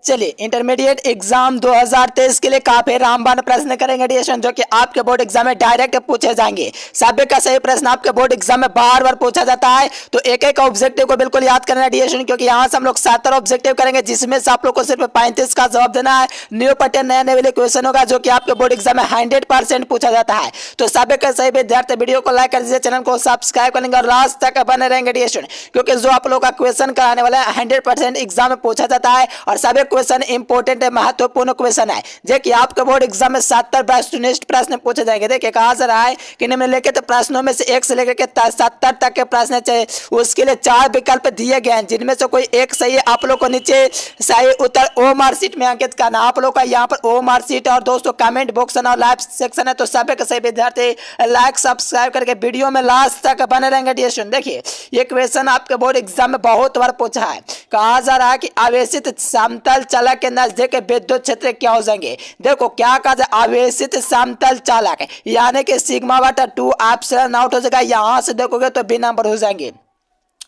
चलिए intermediate exam 2023 के लिए काफी रामबाण प्रश्न करेंगे डिएशन, जो कि आपके बोर्ड एग्जाम में डायरेक्ट पूछे जाएंगे। सभी का सही प्रश्न आपके बोर्ड एग्जाम में बार बार पूछा जाता है, तो एक एक ऑब्जेक्टिव को बिल्कुल याद करना है डिएशन, क्योंकि यहाँ से हम लोग 70 ऑब्जेक्टिव करेंगे, जिसमें से आप लोग को सिर्फ 35 का जवाब देना है। न्यू पैटर्न नया नया क्वेश्चन होगा, जो कि आपके बोर्ड एग्जाम में 100% पूछा जाता है। तो सभी का सही विद्यार्थी वीडियो को लाइक कर दीजिए, चैनल को सब्सक्राइब करेंगे और लास्ट तक बने रहेंगे डिएशन, क्योंकि जो आप लोग का क्वेश्चन कराने वाला है 100% एग्जाम में पूछा जाता है और सभी क्वेश्चन इंपोर्टेंट महत्वपूर्ण क्वेश्चन है, जो कि आपके बोर्ड एग्जाम में 70 वस्तुनिष्ठ प्रश्न पूछे जाएंगे। देखिए कहा जा रहा है कि निम्नलिखित प्रश्नों में से 1 से लेकर के 70 तक के प्रश्न चाहिए, उसके लिए 4 विकल्प दिए गए हैं, जिनमें से कोई एक सही है। आप लोग को नीचे सही उत्तर ओ मार्कशीट में अंकित करना। आप लोग का यहाँ पर ओ मार्कशीट और दोस्तों कमेंट बॉक्स और लाइव सेक्शन है, तो सभी के सही विद्यार्थी लाइक सब्सक्राइब करके वीडियो में लास्ट तक बने रहेंगे डिएशन। देखिए ये क्वेश्चन आपके बोर्ड एग्जाम में बहुत बार पूछा है। कहा जा रहा है कि आवेशित समतल चालक के नजदीक विद्युत क्षेत्र क्या हो जाएंगे। देखो क्या कहा जाए, आवेशित समतल चालक यानी कि सिग्मा बटा 2 एप्सिलॉन आउट हो जाएगा। यहां से देखोगे तो बी नंबर हो जाएंगे,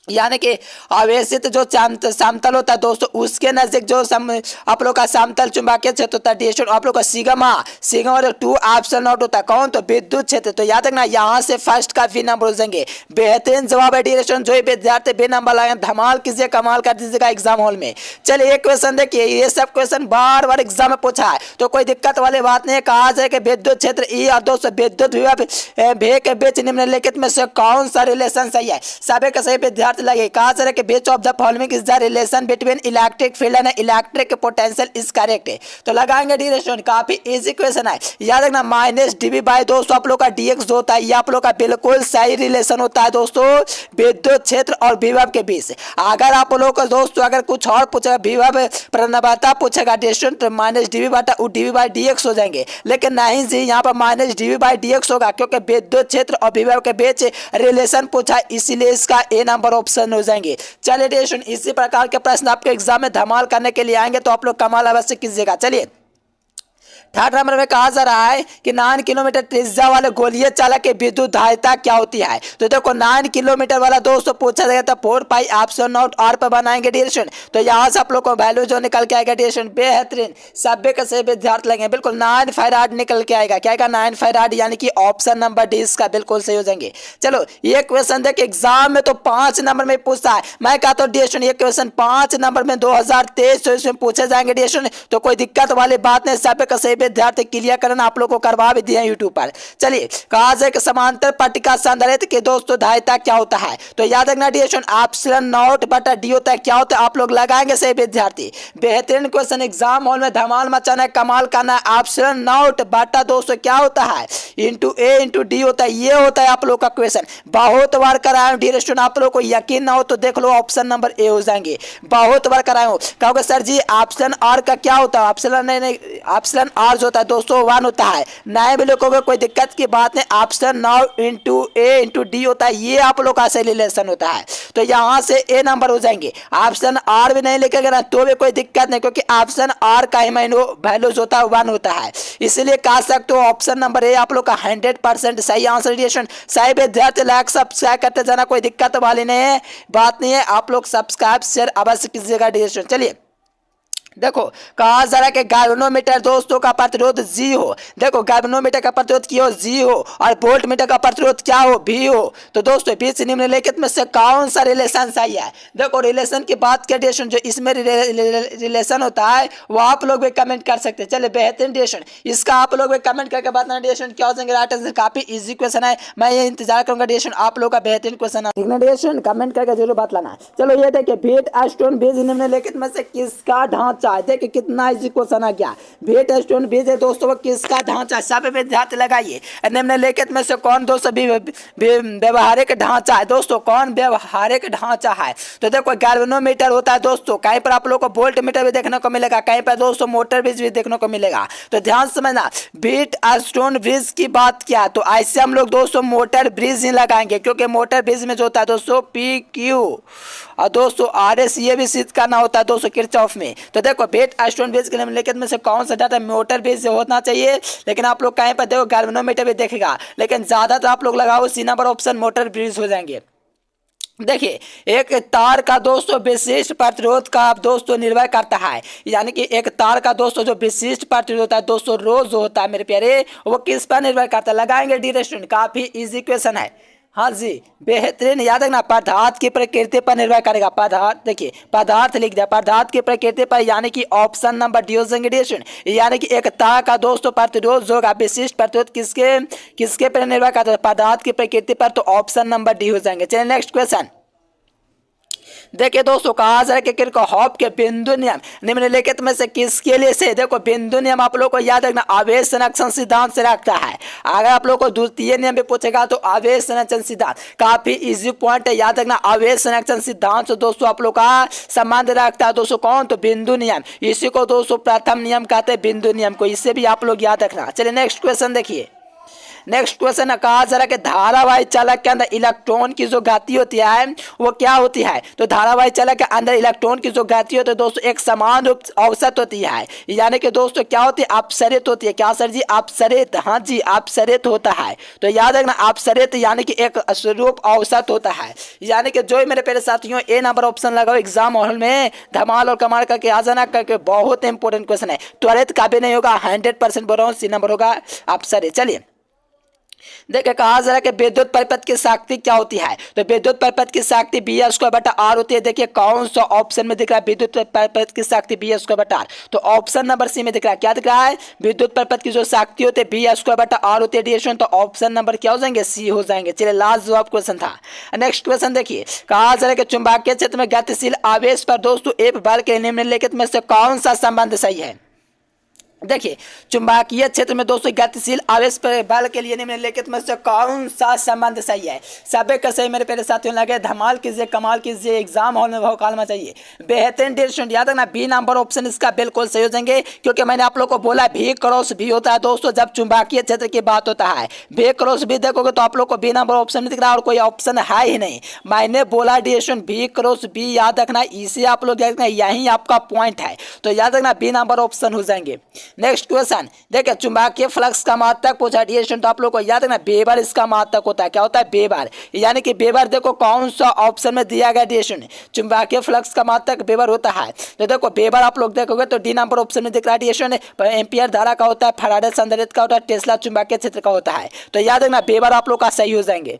यानी कि आवेशित जो समतल होता है दोस्तों, उसके नजदीक जो आप लोग का समतल चुंबकीय क्षेत्र होता है डिएशन, आप लोग का सिग्मा 2 एप्सिलॉन नॉट होता है। कौन? तो विद्युत क्षेत्र। तो याद रखना यहाँ से फर्स्ट का बी नंबर हो जाएंगे। बेहतरीन जवाब है डिएशन, जो विद्यार्थी बी नंबर लाए धमाल कीजिए, कमाल कर दीजिएगा एग्जाम हॉल में। चलिए एक क्वेश्चन देखिए, ये सब क्वेश्चन बार बार एग्जाम में पूछा है, तो कोई दिक्कत वाली बात नहीं है। कहा जाए कि विद्युत क्षेत्र ई और दोस्तों विद्युत विभव भे के बीच निम्नलिखित में से कौन सा रिलेशन सही है। सभी का सही विद्यार्थी लगे। कहा जा रहा है कि which of the following is the relation between electric field and electric potential is correct. तो लगाएंगे डिरेक्शन, काफी इजी क्वेश्चन है। याद रखना माइनस डीवी बाई दोस्तों आप लोग का डीएक्स जो होता है, ये आप लोग का बिल्कुल सही रिलेशन होता है दोस्तों विद्युत क्षेत्र और विभव के बीच। अगर आप लोग का दोस्तों अगर कुछ और पूछेगा, विभव प्रवणता पूछेगा डिरेक्शन, तो माइनस डीवी बटा डीवी बाई डीएक्स हो जाएंगे, लेकिन नहीं जी यहाँ पर माइनस डीवी बाई डीएक्स होगा, क्योंकि विद्युत क्षेत्र और विभव के बीच रिलेशन पूछा, इसीलिए इसका ए नंबर ऑप्शन हो जाएंगे। चलिए डिएशन इसी प्रकार के प्रश्न आपके एग्जाम में धमाल करने के लिए आएंगे, तो आप लोग कमाल अवश्य कीजिएगा। चलिए थर्ड नंबर में कहा जा रहा है कि 9 किलोमीटर त्रिज्या वाले गोलीय चालक की विद्युत धारिता क्या होती है। तो देखो 9 किलोमीटर वाला दोस्तों पूछा जाएगा, तो 4 पाई एप्सिलॉन नॉट आर पर बनाएंगे डिएशन। तो यहाँ से आप लोग को वैल्यू जो निकल के आएगा डिएशन बेहतरीन, सभी के सही विद्यार्थी लगेंगे, बिल्कुल 9 फैराड निकल के आएगा। क्या आएगा? 9 फैराड, यानी कि ऑप्शन नंबर डी इसका बिल्कुल सही हो जाएंगे। चलो ये क्वेश्चन देखिए एग्जाम में तो 5 नंबर में पूछता है। मैं कहता हूँ डिएशन ये क्वेश्चन 5 नंबर में 2023 में पूछे जाएंगे डिएशन, तो कोई दिक्कत वाली बात नहीं। सभी का सही विद्यार्थी क्लियर करना आप लोग को करवा भी दिया यूट्यूब पर। चलिए कहा जाए कि समांतर पट्टिका संधारित्र के दोस्तों धारिता क्या होता है। तो याद रखना डिएशन एप्सिलॉन नॉट बटा डी होता है। क्या होता है आप लोग लगाएंगे सही विद्यार्थी। बेहतरीन क्वेश्चन, एग्जाम हॉल में धमाल मचाना है, कमाल करना है। एप्सिलॉन नॉट बटा दोस्तों क्या होता है, इंटू ए इंटू डी होता है। ये होता है आप लोग का क्वेश्चन, बहुत बार कराया डिएशन, आप लोग को यकीन ना हो तो देख लो ऑप्शन नंबर ए हो जाएंगे। बहुत बार कराया हो, कहोगे सर जी एप्सिलॉन आर का क्या होता है। एप्सिलॉन नहीं, एप्सिलॉन आर जो होता है दोस्तों 1 होता है। नए भी लिखोगे कोई दिक्कत की बात नहीं। ऑप्शन 9 इंटू ए इंटू डी होता है, ये आप लोग का सही रिलेशन होता है, तो यहाँ से ए नंबर हो जाएंगे। ऑप्शन आर भी नहीं लिखेगा ना तो भी कोई दिक्कत नहीं, क्योंकि ऑप्शन आर का ही वैल्यू जो होता है 1 होता है, इसलिए कह सकते हो ऑप्शन नंबर ए आप लोग का 100% सही आंसर डिएशन। सही विद्यार्थी लाइक सब्सक्राइब करते जाना, कोई दिक्कत वाली नहीं है, बात नहीं है। आप लोग सब्सक्राइब शेयर अवश्य कीजिएगा डिएशन। चलिए देखो कहा जा रहा है कि गैल्वेनोमीटर दोस्तों का प्रतिरोध जी हो। देखो गैल्वेनोमीटर का प्रतिरोध क्या हो, जी हो, और वोल्टमीटर का प्रतिरोध क्या हो, भी हो। तो दोस्तों बीच निम्नलिखित में से कौन सा रिलेशन सही है। देखो रिलेशन की बात के डिएशन, जो इसमें रिलेशन होता है वो आप लोग भी कमेंट कर सकते हैं। चलिए बेहतरीन डिएशन, इसका आप लोग भी कमेंट करके बताना डिएशन क्या हो जाएंगे राइट आंसर। काफी इजी क्वेश्चन है, मैं ये इंतजार करूंगा डिएशन आप लोग का बेहतरीन क्वेश्चन है डिएशन, कमेंट करके जरूर बतलाना। चलो ये देखिए भेट स्टोन बीज निम्नलिखित में से किसका ढांचा, देखिए कितना इजी क्वेश्चन आ गया। भेट स्टोन बीज है दोस्तों वो किसका ढांचा, सब विद्यार्थी लगाइए। निम्नलिखित में से कौन दोस्तों व्यवहारिक ढांचा है। दोस्तों कौन व्यवहारिक ढांचा है, तो देखो गैल्वेनोमीटर होता है दोस्तों, कहीं पर आप लोग को वोल्ट मीटर भी देखने को मिलेगा, कहीं पर दोस्तों मोटर ब्रिज भी देखने को मिलेगा। तो ध्यान समझना, भेट स्टोन ब्रिज की बात किया तो ऐसे हम लोग दोस्तों मोटर ब्रिज ही लगाएंगे, क्योंकि मोटर ब्रिज में जो होता है दोस्तों पी क्यू और दोस्तों आर एस ये भी सिद्ध करना होता है दोस्तों किरचॉफ में। तो देखो भेट स्टोन ब्रिज के निम्नलिखित में से कौन सा डाटा मोटर ब्रिज से होना चाहिए, लेकिन आप लोग कहीं पर देखो गैल्वेनोमीटर भी देखेगा, लेकिन ज्यादातर आप लोग लगाओ C number option motor bridge हो जाएंगे। देखिए, एक तार का दोस्तों विशिष्ट प्रतिरोध का दोस्तों निर्भर करता है, यानी कि एक तार का दोस्तों जो विशिष्ट प्रतिरोध होता है दोस्तों रोज जो होता है मेरे प्यारे, वो किस पर निर्भर करता है? लगाएंगे डी रेस्टोरेंट, काफी इजी क्वेश्चन है। हाँ जी, बेहतरीन, याद रखना पदार्थ की प्रकृति पर निर्भर करेगा। पदार्थ, देखिए पदार्थ लिख दिया, पदार्थ की प्रकृति पर, यानी कि ऑप्शन नंबर डी हो जाएंगे रेडिएशन। यानी कि एक तार का दोस्तों प्रतिरोध जो होगा विशिष्ट प्रतिरोध किसके किसके पर निर्भर करता है? पदार्थ की प्रकृति पर, तो ऑप्शन नंबर डी हो जाएंगे। चलिए नेक्स्ट क्वेश्चन देखिए दोस्तों, कहा जा रहा है कि किरचॉफ के बिंदु नियम निम्नलिखित में से किसके लिए से? देखो बिंदु नियम आप लोग को याद रखना आवेश संरक्षण सिद्धांत से रखता है। अगर आप लोग को द्वितीय नियम भी पूछेगा तो आवेश संरक्षण सिद्धांत काफी इजी पॉइंट है, याद रखना। आवेश संरक्षण सिद्धांत से दोस्तों आप लोग का संबंध रखता है दोस्तों कौन? तो बिंदु नियम। इसी को दोस्तों प्रथम नियम कहते हैं, बिंदु नियम को, इससे भी आप लोग याद रखना। चलिए नेक्स्ट क्वेश्चन देखिए। नेक्स्ट क्वेश्चन है, कहा जा रहा है कि धारावाही चालक के अंदर इलेक्ट्रॉन की जो गति होती है वो क्या होती है? तो धारावाही चालक के अंदर इलेक्ट्रॉन की जो गति होती है दोस्तों एक समान रूप औसत होती है, यानी कि दोस्तों क्या होती है? अपसरित होती है। क्या सर जी? अपसरित। हाँ जी, अपसरित होता है। तो याद रखना अपसरित यानी कि एक स्वरूप औसत होता है, यानी कि जो मेरे प्यारे साथियों ए नंबर ऑप्शन लगाओ एग्जाम हॉल में, धमाल और कमाल करके आ जाना, करके बहुत इंपॉर्टेंट क्वेश्चन है। त्वरित का भी नहीं होगा, 100% बोल रहा हूँ, सी नंबर होगा अपसरित। चलिए देखिए, कहा जा रहा है कि विद्युत परिपथ की शक्ति क्या होती है? तो विद्युत परिपथ की शक्ति B² होती है। देखिए कौन सा ऑप्शन में दिख रहा है विद्युत परिपथ की शक्ति B²? तो ऑप्शन नंबर सी में दिख रहा है। क्या दिख रहा है? विद्युत परिपथ की जो शक्ति होती है B² होती है डिएशन, तो ऑप्शन नंबर क्या हो जाएंगे? सी हो जाएंगे। चलिए लास्ट जवाब क्वेश्चन था। नेक्स्ट क्वेश्चन देखिए, कहा जा रहा है कि चुंबकीय क्षेत्र में गतिशील आवेश पर दोस्तों एफ बल के निम्नलिखित में से कौन सा संबंध सही है? देखिए चुंबकीय क्षेत्र में दोस्तों गतिशील आवेश पर बल के लिए निम्नलिखित में से कौन सा संबंध सही है? सभी का सही मेरे प्यारे साथियों लगे, धमाल कीजिए, कमाल कीजिए, एग्जाम हॉल में भौकाल में चाहिए। बेहतरीन डिसीजन, याद रखना बी नंबर ऑप्शन इसका बिल्कुल सही हो जाएंगे, क्योंकि मैंने आप लोग को बोला भी क्रॉस भी होता है दोस्तों जब चुंबकीय क्षेत्र की बात होता है। भी क्रॉस भी देखोगे तो आप लोग को बी नंबर ऑप्शन में दिख रहा है और कोई ऑप्शन है ही नहीं। मैंने बोला डिसीजन बी क्रॉस बी, याद रखना, इसे आप लोग याद रखना, यही आपका पॉइंट है। तो याद रखना बी नंबर ऑप्शन हो जाएंगे। नेक्स्ट क्वेश्चन देखिए, चुंबकीय फ्लक्स का मात्रक पूछा डिएशन, तो आप लोग को याद रखना वेबर इसका मात्रक होता है। क्या होता है? वेबर, यानी कि वेबर देखो कौन सा ऑप्शन में दिया गया डिएशन, चुंबकीय फ्लक्स का मात्रक वेबर होता है। तो देखो वेबर आप लोग देखोगे तो डी नंबर ऑप्शन में दिख रहा है डिएशन, एम्पियर धारा का होता है, फैराडे संधारित्र का होता है, टेस्ला चुंबकीय क्षेत्र का होता है। तो याद रखना वेबर आप लोग का सही हो जाएंगे।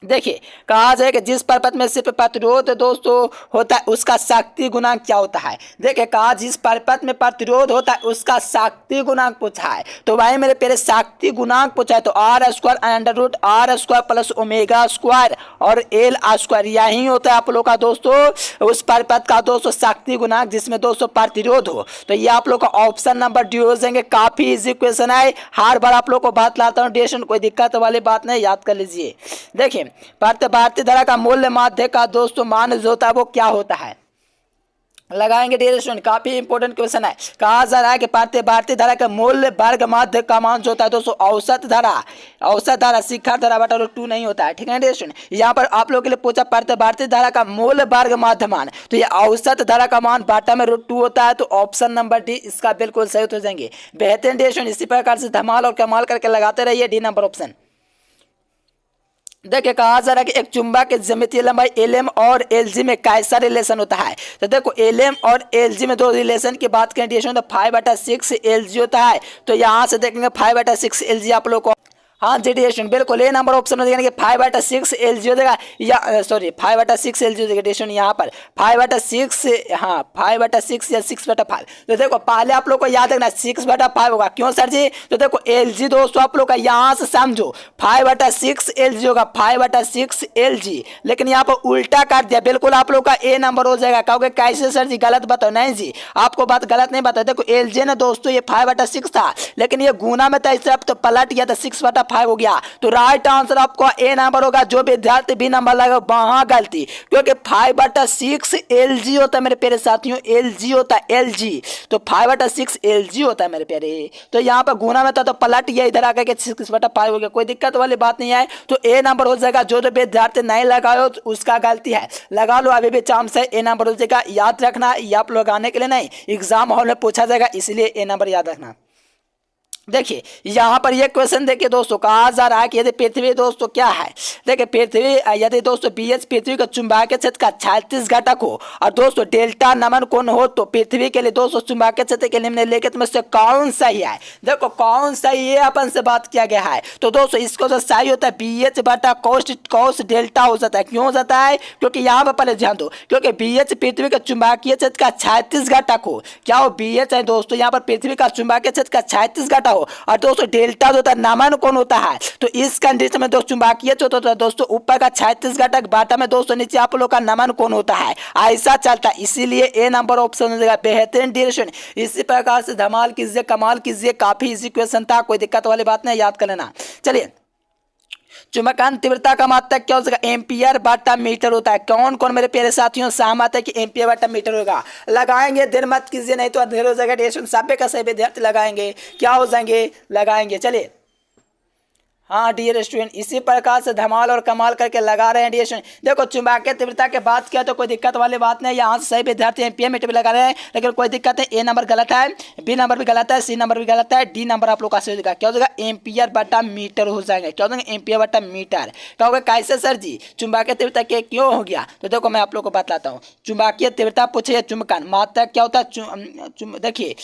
देखिए कहा जाए कि जिस परिपथ में सिर्फ प्रतिरोध दोस्तों होता है उसका शक्ति गुणांक क्या होता है? देखिए कहा जिस परिपथ में प्रतिरोध होता है उसका शक्ति गुणांक पूछा है, तो भाई मेरे प्यारे शक्ति गुणांक पूछा है तो R² प्लस ओमेगा स्क्वायर और L² यही होता है आप लोग का दोस्तों उस परिपथ का दोस्तों शक्ति गुणांक जिसमें दोस्तों प्रतिरोध हो। तो ये आप लोग का ऑप्शन नंबर डी हो जाएंगे। काफी इजी क्वेश्चन है, हर बार आप लोग को बात लाता हूँ डिएशन, कोई दिक्कत वाली बात नहीं, याद कर लीजिए। देखिए भारतीय धारा का मूल्य माध्य का दोस्तों मान जो होता है वो क्या होता है? लगाएंगे डिरेक्शन, काफी इंपॉर्टेंट क्वेश्चन है। कहा जा रहा है कि भारतीय धारा का मूल्य वर्ग माध्य का मान जो होता है दोस्तों औसत धारा शिखर धारा बटा √2 नहीं होता है, ठीक है डिरेक्शन। यहाँ पर आप लोगों के लिए पूछा भारतीय धारा का मूल्य वर्ग माध्य मान, तो ये औसत धारा का मान बाटा में √2 होता है, तो ऑप्शन नंबर डी इसका बिल्कुल सही हो जाएंगे। बेहतरीन डिरेक्शन, इसी प्रकार से धमाल और कमाल करके लगाते रहिए। डी नंबर ऑप्शन देखिए कहा जा रहा है कि एक चुंबक की ज्यामितीय लंबाई LM और LG में कैसा रिलेशन होता है? तो देखो LM और LG में दो रिलेशन की बात करें तो 5/6 LG होता है। तो यहाँ से देखेंगे 5/6 LG आप लोग को, हाँ जी डिएशन बिल्कुल ए नंबर ऑप्शन में देखेंगे 5/6 LG हो जाएगा, या सॉरी 5/6 LG हो जाएगा डिएशन, यहाँ पर 5/6, हाँ 5/6 या 6/5। तो देखो पहले आप लोग को याद रखना 6/5 होगा, क्यों सर जी? तो देखो LG दोस्तों आप लोग का यहाँ से समझो 5/6 LG होगा, 5/6 LG, लेकिन यहाँ पर उल्टा कर दिया, बिल्कुल आप लोग का ए नंबर हो जाएगा। कहोगे कैसे सर जी गलत बताओ? नहीं जी आपको बात गलत नहीं बताओ। देखो LG ने दोस्तों ये 5/6 था, लेकिन ये गुना में था इस तरफ तो पलट गया था 6/5 हो गया। तो राइट आंसर आपको ए नंबर होगा। जो विद्यार्थी बी नंबर लगा वहां गलती, क्योंकि 5/6 LG होता है मेरे प्यारे साथियों, LG होता है LG, तो 5/6 LG होता है मेरे प्यारे। तो यहाँ पर गुना में था तो पलट गया इधर आकर के 6/5 हो गया, कोई दिक्कत वाली बात नहीं है। तो ए नंबर हो जाएगा। जो विद्यार्थी नहीं लगाओ तो उसका गलती है, लगा लो अभी भी चांस है, ए नंबर हो जाएगा। याद रखना ये आप लोग आने के लिए नहीं, एग्जाम हॉल में पूछा जाएगा, इसलिए ए नंबर याद रखना। देखिए यहाँ पर ये क्वेश्चन देखिए दोस्तों, कहा जा रहा है कि यदि पृथ्वी दोस्तों क्या है, देखिए पृथ्वी यदि दोस्तों BH पृथ्वी का चुंबकीय क्षेत्र का 36 घटक हो और दोस्तों डेल्टा नमन कोण हो तो पृथ्वी के लिए दोस्तों चुंबकीय क्षेत्र के निम्नलिखित में से कौन सही है। देखो कौन सही है अपन से बात किया गया है, तो दोस्तों इसको जो सही होता है BH बटा cos डेल्टा हो जाता है। क्यों हो जाता है, क्योंकि यहाँ पर पहले ध्यान दो, क्योंकि BH पृथ्वी का चुंबकीय क्षेत्र का 36 घटक हो, क्या हो BH है दोस्तों यहाँ पर पृथ्वी का चुंबकीय क्षेत्र का 36 घटक हो और दोस्तों डेल्टा जो होता है नमन कोण होता है, तो इस कंडीशन में दोस्तों चुंबकीय जो होता है दोस्तों ऊपर का 36 घटक बाटा में दोस्तों नीचे आप लोग का नमन कोण होता है, ऐसा चलता है। इसीलिए ए नंबर ऑप्शन हो जाएगा बेहतरीन ड्यूरेशन। इसी प्रकार से धमाल कीजिए, कमाल कीजिए, काफी इजी क्वेश्चन था, कोई दिक्कत वाली बात नहीं, याद कर लेना। चलिए चुंबकन तीव्रता का मात्रक क्या हो जाएगा, एम्पियर बटा मीटर होता है। कौन कौन मेरे प्यारे साथियों सहमत है कि एम्पियर बटा मीटर होगा, लगाएंगे, देर मत कीजिए नहीं तो अंधेर हो जाएगा। डेशन सभ्य का सही विद्यार्थी लगाएंगे, क्या हो जाएंगे, लगाएंगे। चलिए हाँ डियर स्टूडेंट, इसी प्रकार से धमाल और कमाल करके लगा रहे हैं डियर स्टूडेंट। देखो चुंबकीय तीव्रता के बात किया तो कोई दिक्कत वाली बात नहीं, यहाँ से सही विद्यार्थी एम्पियर मीटर भी लगा रहे हैं, लेकिन कोई दिक्कत है। ए नंबर गलत है, बी नंबर भी गलत है, सी नंबर भी गलत है, डी नंबर आप लोग का सही हो जाएगा। क्या हो जाएगा, एम्पियर बटा मीटर हो जाएगा। क्या हो जाएगा, एम्पियर बटा मीटर। क्या होगा, कैसे सर जी चुंबकीय तीव्रता के क्यों हो गया, तो देखो मैं आप लोग को बताता हूँ। चुंबकीय तीव्रता पूछे चुंबकन मात्रक क्या होता है, देखिए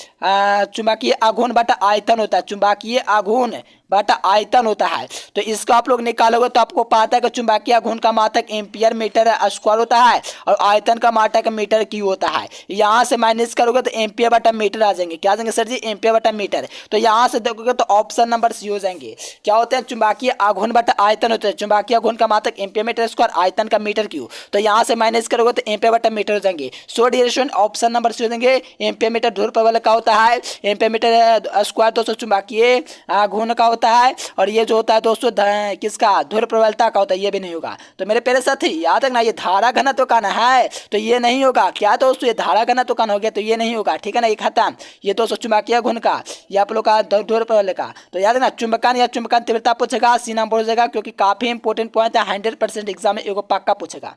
चुंबकीय आघूर्ण बटा आयतन होता है, चुंबकीय आघूर्ण बटा आयतन होता है। तो इसको आप लोग निकालोगे तो आपको पता है कि चुंबकीय आघूर्ण का मात्रक एम्पियर मीटर स्क्वायर होता है और आयतन का मात्रक मीटर क्यू होता है। यहाँ से माइनस करोगे तो एम्पियर बटा मीटर आ जाएंगे। क्या आ जाएंगे सर जी, एम्पियर बटा मीटर। तो यहाँ से देखोगे तो ऑप्शन नंबर सी हो जाएंगे। क्या होते हैं, चुंबकीय आघूर्ण बटा आयतन होते हैं, चुंबकीय आघूर्ण का मात्रक एम्पियर मीटर स्क्वायर, आयतन का मीटर क्यू। तो यहाँ से माइनस करोगे तो एम्पियर बटा मीटर हो जाएंगे। So dear student option number C हो जाएंगे। एम्पियर मीटर ध्रुव प्रबल का होता है, एम्पियर मीटर स्क्वायर दोस्तों चुंबकीय आघूर्ण का होता है, और ये जो होता है दोस्तों किसका, ध्रुव प्रबलता का होता है, ये भी नहीं होगा। तो मेरे प्यारे साथी याद रखना, ये धारा घनत्व का ना है तो ये नहीं होगा। क्या दोस्तों, ये धारा घनत्व का हो गया तो ये नहीं होगा, ठीक है ना, ये खत्म। ये दोस्तों चुंबकीय आघूर्ण का, ये आप लोग का ध्रुव प्रबल का। तो याद रखना चुंबकन या चुंबकन तीव्रता पूछेगा, सी नंबर हो जाएगा, क्योंकि काफी इंपॉर्टेंट पॉइंट है, 100% एग्जाम में एगो पक्का पूछेगा।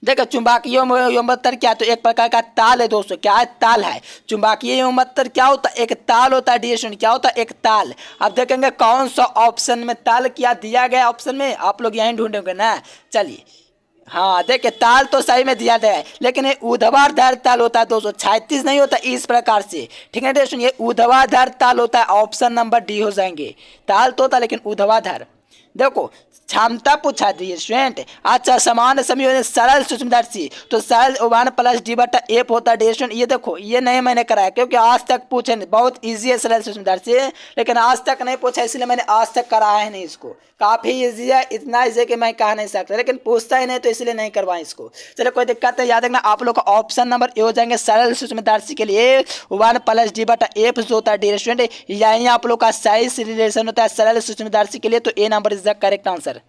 देखो चुंबकीय योमत्तर क्या, तो एक प्रकार का ताल है दोस्तों। क्या है, ताल है। चुंबकीय योमत्तर क्या होता है, एक ताल होता है डियर स्टूडेंट। क्या होता है, एक ताल। अब देखेंगे कौन सा ऑप्शन में ताल क्या दिया गया, ऑप्शन में आप लोग यहीं ढूंढोगे ना। चलिए हाँ देखिए ताल तो सही में दिया गया है, लेकिन ये ऊर्ध्वाधर ताल होता है दोस्तों, 36 नहीं होता इस प्रकार से, ठीक है दोस्तों। ये ऊर्ध्वाधर ताल होता है, ऑप्शन नंबर डी हो जाएंगे। ताल तो होता है लेकिन ऊर्ध्वाधर। देखो क्षमता पूछा दिए स्टूडेंट। अच्छा समान संयोजन सरल सूक्ष्मदर्शी, तो सरल 1 + d बटा f होता है स्टूडेंट। ये देखो ये नहीं मैंने कराया क्योंकि आज तक पूछे नहीं, बहुत इजी है सरल सूक्ष्मदर्शी, लेकिन आज तक नहीं पूछा इसलिए मैंने आज तक कराया है नहीं इसको। काफी इजी है, इतना इजी कि मैं कह नहीं सकता, लेकिन पूछता ही नहीं तो इसलिए नहीं करवाएं इसको। चलो कोई दिक्कत है, याद रखना आप लोग का ऑप्शन नंबर ए हो जाएंगे सरल सूक्ष्मदर्शी के लिए 1 + d बटा f जो होता है स्टूडेंट, यही आप लोग का सही रिलेशन होता है सरल सूक्ष्मदर्शी के लिए। तो A number is the correct answer.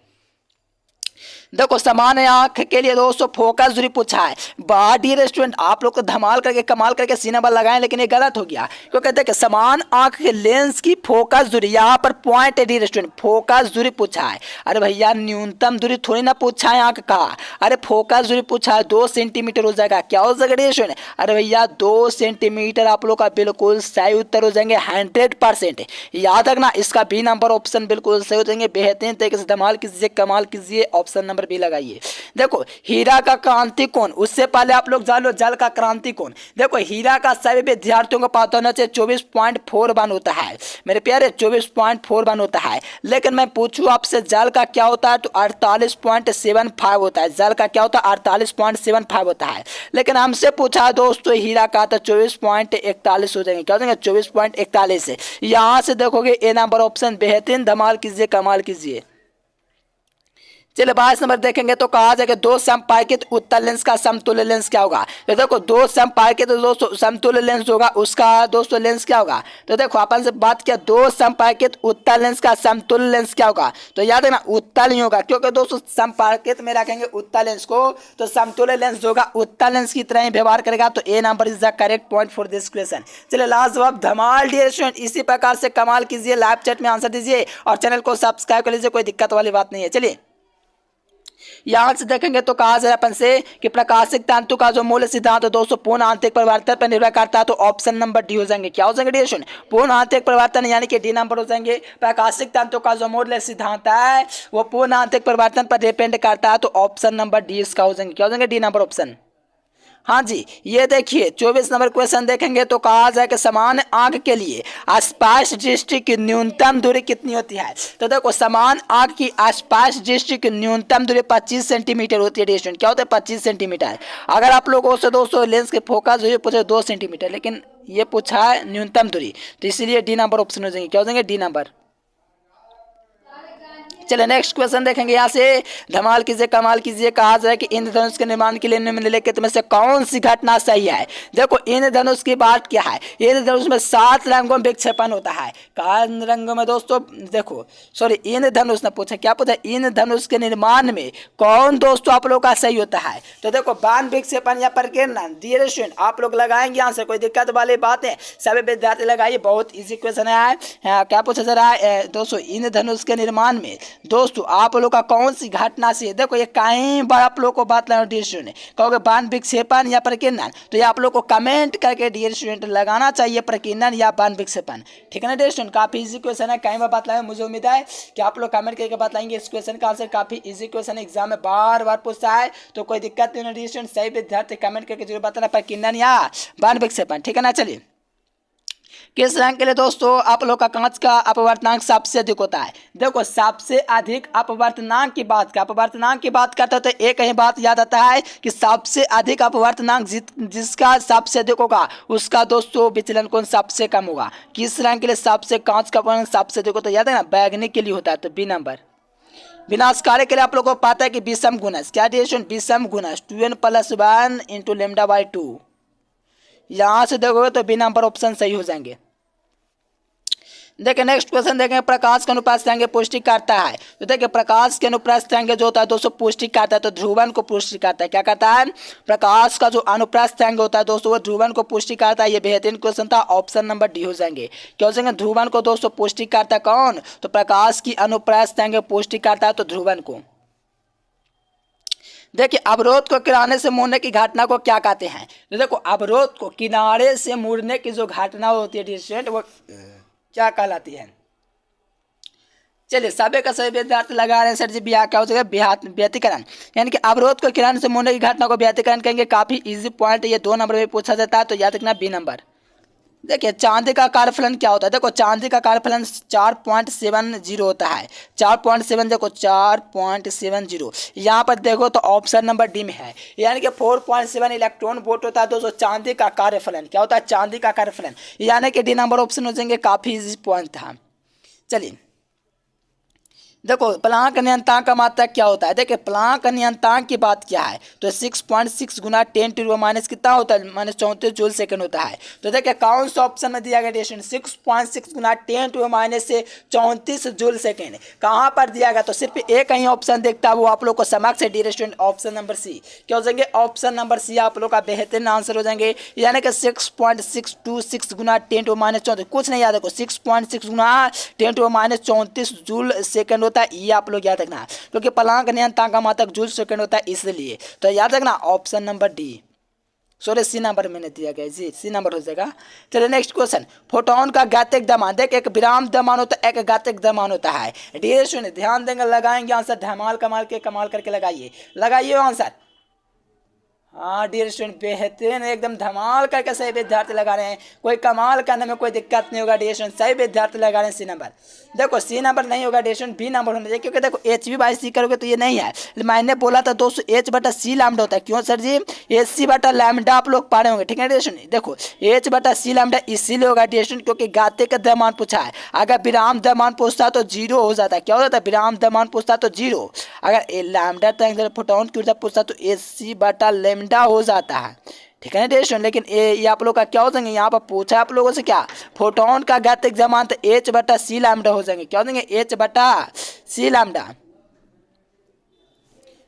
देखो समान आंख के लिए दोस्तों फोकस दूरी पूछा है। बॉडी रेस्टोरेंट आप लोग को धमाल करके कमाल करके सी नंबर लगाएं, लेकिन ये गलत हो गया क्योंकि देखिए समान आंख के लेंस की फोकस दूरी यहाँ पर पॉइंट है डी रेस्टोरेंट, फोकस दूरी पूछा है। अरे भैया न्यूनतम दूरी थोड़ी ना पूछा है आंख का, अरे फोकस दूरी पूछा है 2 सेंटीमीटर हो जाएगा। क्या हो जाएगा डी रेस्टोरेंट, अरे भैया 2 सेंटीमीटर आप लोग का बिल्कुल सही उत्तर हो जाएंगे 100%। याद रखना इसका बी नंबर ऑप्शन बिल्कुल सही हो जाएंगे। बेहतरीन तरीके से धमाल कीजिए, कमाल कीजिए, ऑप्शन नंबर भी लगाइए। देखो हीरा का क्रांति कोण, उससे पहले आप लोग जान लो जल का क्रांति कोण। देखो हीरा का सभी विद्यार्थियों को पता होना चाहिए 24.41 होता है मेरे प्यारे, 24.41 होता है। लेकिन मैं पूछूं आपसे जल का क्या होता है, तो 48.75 होता है। जल का क्या होता है, 48.75 होता है। लेकिन हमसे पूछा दोस्तों हीरा का, तो 24.41 हो जाएंगे। क्या हो जाएंगे 24.41। यहां से देखोगे ए नंबर ऑप्शन बेहतरीन, धमाल कीजिए, कमाल कीजिए। चलिए 22 नंबर देखेंगे तो कहा जाएगा 2 समपार्कित उत्तल लेंस का समतुल्य लेंस क्या होगा। तो देखो 2 समपार्कित दोस्तों समतुल्य लेंस होगा, उसका दोस्तों लेंस क्या होगा। तो देखो अपन से बात किया 2 समपार्कित उत्तल लेंस का समतुल्य लेंस क्या होगा, तो याद है ना उत्तल ही होगा, क्योंकि दोस्तों समपार्कित में रखेंगे उत्तल लेंस को, तो समतुल्य लेंस होगा उत्तल लेंस की तरह ही व्यवहार करेगा। तो A number is the correct point for this question. चलिए लास्ट जवाब धमाल डियर स्टूडेंट, इसी प्रकार से कमाल कीजिए, लाइव चैट में आंसर दीजिए और चैनल को सब्सक्राइब कर लीजिए, कोई दिक्कत वाली बात नहीं है। चलिए यहाँ से देखेंगे तो कहा जाए अपन से कि प्राकाशिक तंतु का जो मूल सिद्धांत है दोस्तों पूर्ण आंतरिक परिवर्तन पर निर्भर करता है, तो ऑप्शन नंबर डी हो जाएंगे। क्या हो जाएंगे डिस्कशन? पूर्ण आंतरिक परिवर्तन यानी कि डी नंबर हो जाएंगे। प्राकाशिक तंतु का जो मूल सिद्धांत है वो पूर्ण आंतरिक परिवर्तन पर डिपेंड करता है, तो ऑप्शन नंबर डी इसका हो जाएंगे। क्या हो जाएंगे? D number option. हाँ जी, ये देखिए 24 नंबर क्वेश्चन देखेंगे तो कहा जाए कि समान आंख के लिए आसपास दृष्टि की न्यूनतम दूरी कितनी होती है? तो देखो समान आंख की आसपास दृष्टि की न्यूनतम दूरी 25 सेंटीमीटर होती है। डिस्टेंस क्या होता है? 25 सेंटीमीटर। अगर आप लोगों से दोस्तों लेंस के फोकस हुए पूछे 2 सेंटीमीटर, लेकिन ये पूछा है न्यूनतम दूरी, तो इसीलिए डी नंबर ऑप्शन हो जाएंगे। क्या हो जाएंगे? D number. चलिए नेक्स्ट क्वेश्चन देखेंगे। यहाँ से धमाल कीजिए कमाल कीजिए। कहा जाए कि इंद्रधनुष के निर्माण के लिए निम्नलिखित में से कौन सी घटना सही है? देखो इंद्रधनुष की बात क्या है, इंद्रधनुष में 7 रंगों में विक्षेपण होता है। कहा रंगों में दोस्तों, देखो सॉरी इंद्रधनुष ने पूछा, क्या पूछा? इंद्रधनुष के निर्माण में कौन दोस्तों आप लोग का सही होता है? तो देखो बाण विक्षेपण या प्रकीर्णन, डिरेक्शन आप लोग लगाएंगे यहाँ से, कोई दिक्कत वाली बात है? सभी विद्यार्थी लगाइए, बहुत इजी क्वेश्चन है। क्या पूछा जा रहा है दोस्तों? इंद्रधनुष के निर्माण में दोस्तों आप लोग का कौन सी घटना से? देखो ये कई बार आप लोग को बात लगाना डियर स्टूडेंट, कहोगे बाण विक्षेपण या प्रकीर्णन, तो ये आप लोग को कमेंट करके डियर स्टूडेंट लगाना चाहिए प्रकीर्णन या बाण विक्षेपण। ठीक है ना डियर स्टूडेंट? काफी इजी क्वेश्चन है, कई बार बात लगाए। मुझे उम्मीद है कि आप लोग कमेंट करके बात लाएंगे। इस क्वेश्चन का आंसर काफी इजी क्वेश्चन एग्जाम में बार बार पूछता है, तो कोई दिक्कत नहीं डियर स्टूडेंट। सही विद्यार्थी कमेंट करके जरूर बताना प्रकीर्णन या बाण विक्षेपण। ठीक है ना? चलिए किस रंग के लिए दोस्तों आप लोग का कांच का अपवर्तनांक सबसे अधिक होता है? देखो सबसे अधिक अपवर्तनांक की बात करते हो तो एक ही बात याद आता है कि सबसे अधिक अपवर्तनांक जिसका सबसे अधिक होगा उसका दोस्तों विचलन कोण सबसे कम होगा। किस रंग के लिए सबसे कांच का अपवर्तनांक सबसे अधिक होता है? याद है ना? बैगनी के लिए होता है, तो बी नंबर। विनाशकारी के लिए आप लोगों को पता है कि विषम गुणज, क्या डिविजन? विषम गुणज 2n + 1 × λ/2। यहां से देखोगे तो बी नंबर ऑप्शन सही हो जाएंगे। देखिए नेक्स्ट क्वेश्चन देखें। प्रकाश का अनुप्रस्थ तरंग पुष्टि करता है, तो देखिए प्रकाश के अनुप्रस्थ तरंग जो होता है दोस्तों पुष्टि करता है, तो ध्रुवन को पुष्टि करता है। क्या करता है? प्रकाश का जो अनुप्रस्थ तरंग होता है दोस्तों वो ध्रुवन को पुष्टि करता है। ये बेहतरीन क्वेश्चन था, ऑप्शन नंबर डी हो जाएंगे। क्या हो जाएंगे? ध्रुवन को दोस्तों पुष्टि करता है कौन? तो प्रकाश की अनुप्रस्थ तरंग पुष्टि करता है, तो ध्रुवन को। देखिए अवरोध को किनारे से मुड़ने की घटना को क्या कहते हैं? तो देखो अवरोध को किनारे से मुड़ने की जो घटना होती है डिस्टेंट वो क्या कहलाती है? चलिए सभी का सभी विद्यार्थी लगा रहे हैं सर जी क्या हो जाएगा? व्यतिकरण, यानी कि अवरोध को किनारे से मुड़ने की घटना को व्यतिकरण कहेंगे। काफी इजी पॉइंट, ये 2 नंबर में पूछा जाता है, तो याद रखना बी नंबर। देखिए चांदी का कार्यफलन क्या होता है? देखो चांदी का कार्यफलन 4.70 होता है। 4.7 देखो 4.70 यहाँ पर देखो तो ऑप्शन नंबर डी में है, यानी कि 4.7 इलेक्ट्रॉन वोल्ट होता है दोस्तों चांदी का कार्यफलन। क्या होता है? चांदी का कार्यफलन, यानी कि डी नंबर ऑप्शन हो जाएंगे। काफी इजी पॉइंट था। चलिए देखो प्लांक नियंत्रणक का मात्रक क्या होता है? देखिए प्लांक नियंत्रणक की बात क्या है? तो 6.6 × 10⁻⁻ कितना होता है? -34 जूल सेकंड होता है। तो देखिए कौन सा ऑप्शन में दिया गया डिस्टेंस? 6.6 × 10⁻⁻34 जूल सेकंड कहाँ पर दिया गया? तो सिर्फ एक ही ऑप्शन देखता है, वो आप लोग को समक्ष डिस्टेंस ऑप्शन नंबर सी। क्या हो जाएंगे? ऑप्शन नंबर सी आप लोग का बेहतरीन आंसर हो जाएंगे, यानी कि 6.626 × 10⁻34 कुछ नहीं याद रखो, 6.6 × 10⁻34 जूल सेकंड ये आप लोग याद रखना, क्योंकि प्लांक नियंत्रण का मात्रक जूल सेकंड होता है इसलिए। तो याद रखना option number D, sorry C number मैंने दिया गया जी, सी नंबर हो जाएगा। चलिए नेक्स्ट क्वेश्चन। फोटोन का घातिक द्रव्यमान, देख एक विराम द्रव्यमान होता है, एक घातिक द्रव्यमान होता है। डियर स्टूडेंट ध्यान देंगे, लगाएंगे आंसर धमाल कमाल करके लगाइए आंसर। हाँ डियर स्टूडेंट बेहतरीन एकदम धमाल करके सही विद्यार्थी लगा रहे हैं, कोई कमाल करने में कोई दिक्कत नहीं होगा। डियर स्टूडेंट सही विद्यार्थी लगा रहे हैं सी नंबर। देखो सी नंबर नहीं होगा डियर स्टूडेंट, बी नंबर होना चाहिए, क्योंकि देखो HV/C करोगे तो ये नहीं है। मैंने बोला था दोस्तों H/C लैम्डा होता है। क्यों सर जी? HC/λ आप लोग पढ़े होंगे, ठीक है डियर स्टूडेंट। देखो H/C लैम्डा इसीलिए होगा डियर स्टूडेंट क्योंकि घातिक द्रव्यमान पूछा है। अगर विराम द्रव्यमान पूछता तो 0 हो जाता है। क्या हो जाता है? विराम द्रव्यमान पूछता तो 0। अगर लैम्डा ट्रायंगल फोटोन की ऊर्जा पूछता तो HC/λ हो जाता है, ठीक है ना डियर स्टूडेंट। लेकिन ये आप लोग का क्या हो जाएंगे? यहाँ पर पूछा आप लोगों से क्या? फोटोन का घातिक द्रव्यमान तो H/C लैम्डा हो जाएंगे। क्या हो जाएंगे? H/C lambda.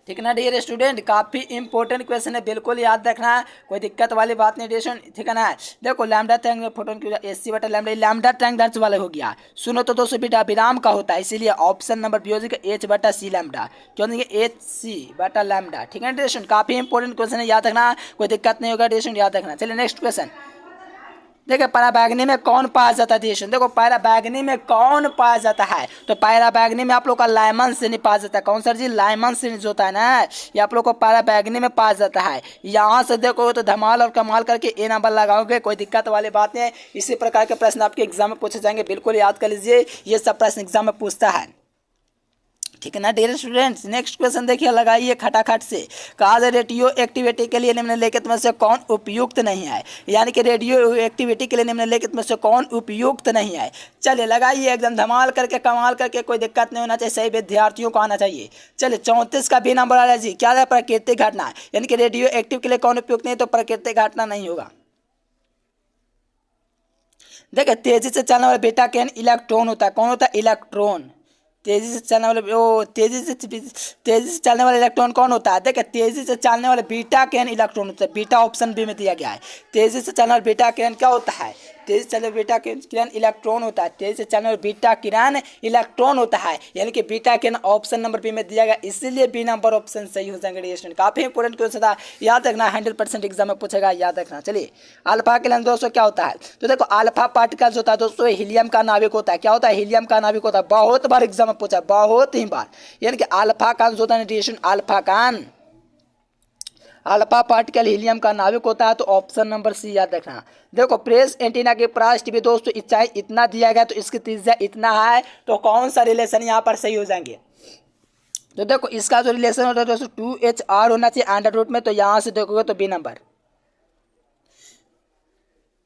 ठीक है ना डियर स्टूडेंट, काफ़ी इंपॉर्टेंट क्वेश्चन है, बिल्कुल याद रखना है, कोई दिक्कत वाली बात नहीं डियर। ठीक है ना। देखो लैम्डा ट्रायंगल फोटोन की एसी बटा लैम्डा, लैम्डा ट्रायंगल वाला हो गया। सुनो तो दोस्तों बेटा विराम का होता है, इसीलिए ऑप्शन नंबर बी हो जाएगा एच बटा सी लैम्डा। क्यों नहीं एच सी बटा लैम्डा। ठीक है डियर, काफ़ी इंपॉर्टेंट क्वेश्चन है, याद रखना, कोई दिक्कत नहीं होगा डियर, याद रखना। चलिए नेक्स्ट क्वेश्चन। देखिए पैराबैगनी में कौन पाया जाता है डियर, देखो पैराबैगनी में कौन पाया जाता है, तो पैराबैगनी में आप लोग का लाइमन से नहीं पाया जाता है। कौन सर जी, लाइमन से जो होता है ना, ये आप लोग को पैराबैगनी में पाया जाता है। यहाँ से देखो तो धमाल और कमाल करके ए नंबर लगाओगे, कोई दिक्कत वाली बात नहीं है। इसी प्रकार के प्रश्न आपके एग्जाम में पूछे जाएंगे, बिल्कुल याद कर लीजिए, ये सब प्रश्न एग्जाम में पूछता है। ठीक है ना डियर स्टूडेंट्स। नेक्स्ट क्वेश्चन देखिए, लगाइए खटाखट से। कहा जाए रेडियो एक्टिविटी के लिए निम्नलिखित में से कौन उपयुक्त नहीं है, यानी कि रेडियो एक्टिविटी के लिए निम्नलिखित में से कौन उपयुक्त नहीं है। चलिए लगाइए एकदम धमाल करके कमाल करके, कोई दिक्कत नहीं होना चाहिए, सही विद्यार्थियों को आना चाहिए। चलिए 34 का बी नंबर आ रहा है जी, क्या है प्राकृतिक घटना, यानी कि रेडियो एक्टिव के लिए कौन उपयुक्त नहीं, तो प्राकृतिक घटना नहीं होगा। देखिए तेजी से चलने वाला बीटा कैन इलेक्ट्रॉन होता है, कौन होता है, इलेक्ट्रॉन। तेजी से चलने वाले तेजी से चलने वाला इलेक्ट्रॉन कौन होता है, देखिए तेजी से चलने वाले बीटा कैन इलेक्ट्रॉन होता है, बीटा ऑप्शन बी में दिया गया है। तेजी से चलने वाला बीटा कैन क्या होता है, तेजी से चलने वाला बीटा किरण इलेक्ट्रॉन होता है, तेजी से चलने वाला बीटा किरण इलेक्ट्रॉन होता है, यानी कि बीटा किरण ऑप्शन नंबर बी में दिया गया, इसीलिए बी नंबर ऑप्शन सही हो जाएंगे डियर स्टूडेंट। काफी इंपोर्टेंट क्वेश्चन था, याद रखना, 100% एग्जाम में पूछेगा, याद रखना। चलिए अल्फा के लिए दोस्तों क्या होता है, तो देखो अल्फा पार्टिकल्स होता है दोस्तों, हीलियम का नाभिक होता है। क्या होता है, हीलियम का नाभिक होता है, बहुत बार एग्जाम में पूछा, बहुत ही बार, यानी कि अल्फा का होता है डियर स्टूडेंट, अल्फा का अल्फा पार्टिकल हीलियम का नाभिक होता है, तो ऑप्शन नंबर सी याद रखना। देखो प्रेस एंटीना के पृष्ठ भी दोस्तों ऊंचाई इतना दिया गया, तो इसकी त्रिज्या इतना है, तो कौन सा रिलेशन यहाँ पर सही हो जाएंगे, तो देखो इसका जो रिलेशन होता है दोस्तों 2HR होना चाहिए अंडर रूट में, तो यहाँ से देखोगे तो बी नंबर।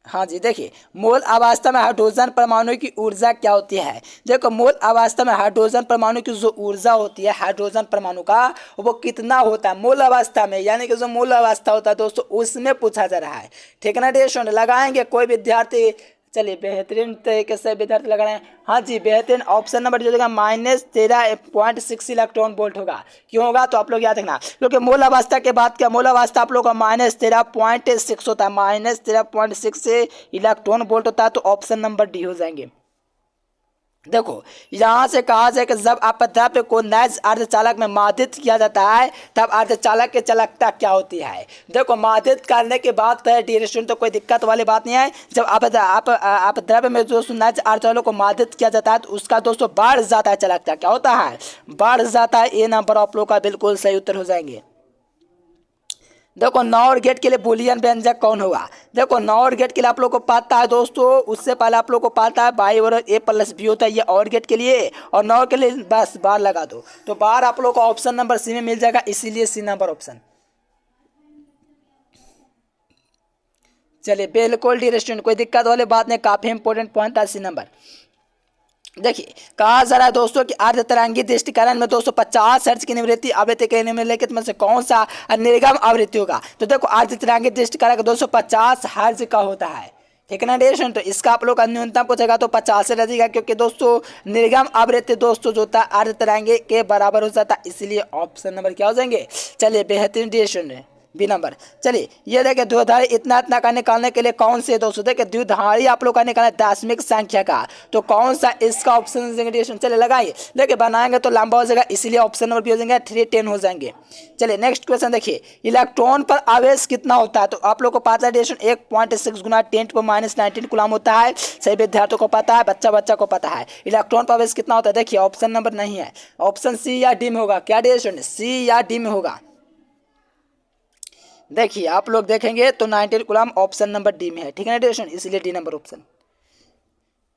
हाँ जी, देखिए मोल अवस्था में हाइड्रोजन परमाणु की ऊर्जा क्या होती है। देखो मोल अवस्था में हाइड्रोजन परमाणु की जो ऊर्जा होती है, हाइड्रोजन परमाणु का वो कितना होता है मोल अवस्था में, यानी कि जो मोल अवस्था होता है दोस्तों उसमें पूछा जा रहा है। ठीक है ना डियर, लगाएंगे कोई विद्यार्थी। चलिए बेहतरीन तरीके से विद्यार्थी लगा रहे हैं। हाँ जी बेहतरीन, ऑप्शन नंबर जो होगा -13.6 इलेक्ट्रॉन वोल्ट होगा। क्यों होगा, तो आप लोग याद रखना, क्योंकि मूल अवस्था के बाद क्या मूल अवस्था आप लोग का -13.6 होता है, -13.6 से इलेक्ट्रॉन वोल्ट होता है, तो ऑप्शन नंबर डी हो जाएंगे। देखो यहाँ से कहा जाए कि जब अपद्रव्य को नैज अर्धचालक में मादित किया जाता है, तब अर्धचालक की चालकता क्या होती है। देखो मादित करने के बाद डियर स्टूडेंट तो कोई दिक्कत वाली बात नहीं है। जब अपद्रव्य में दोस्तों नैज अर्धचालक को मादित किया जाता है, तो उसका दोस्तों बढ़ जाता है चालकता, क्या होता है, बढ़ जाता है। ये नंबर आप लोग का बिल्कुल सही उत्तर हो जाएंगे। देखो नॉर गेट के लिए बुलियन व्यंजक कौन होगा। देखो नॉर गेट के लिए आप लोग को पता है दोस्तों, उससे पहले आप लोग को पता है बाई और A+B होता है, ये और गेट के लिए, और नॉर के लिए बस बार लगा दो, तो बार आप लोग को ऑप्शन नंबर सी में मिल जाएगा, इसीलिए सी नंबर ऑप्शन। चलिए बिल्कुल डियर स्टूडेंट, कोई दिक्कत वाली बात नहीं, काफी इंपॉर्टेंट पॉइंट था सी नंबर। देखिए कहा जा रहा है दोस्तों कि अर्धतरंगी दृष्टिकरण में 250 हर्ट्ज की निवृत्ति आवृत्ति के निम्नलिखित में से कौन सा निर्गम आवृत्ति होगा। तो देखो अर्धतरंगी दृष्टिकरण 250 हर्ट्ज का होता है। ठीक है ना डियर, तो इसका आप लोग का न्यूनतम पूछेगा तो 50 से लगेगा, क्योंकि दोस्तों निर्गम आवृत्ति दोस्तों जो होता है अर्धतरंगी के बराबर हो जाता है, इसलिए ऑप्शन नंबर क्या हो जाएंगे। चलिए बेहतरीन डियर बी नंबर। चलिए ये देखिए द्विधारी इतना का निकालने के लिए कौन से दोस्तों, देखिए द्विधारी आप लोग का निकालना दशमिक संख्या का, तो कौन सा इसका ऑप्शन देंगे। चलिए लगाइए, देखिए बनाएंगे तो लंबा हो जाएगा, इसलिए ऑप्शन नंबर भी हो जाएंगे 310 हो जाएंगे। चलिए नेक्स्ट क्वेश्चन देखिए, इलेक्ट्रॉन पर आवेश कितना होता है, तो आप लोग को पता है 1.6 गुना 10⁻19 कूलम होता है। सही विद्यार्थियों को पता है, बच्चा को पता है इलेक्ट्रॉन पर आवेश कितना होता है। देखिए ऑप्शन नंबर नहीं है, ऑप्शन सी या डी में होगा। क्या डियर, सी या डी में होगा। देखिए आप लोग देखेंगे तो 19 कूलम ऑप्शन नंबर डी में है। ठीक है ना डियर, इसलिए डी नंबर ऑप्शन।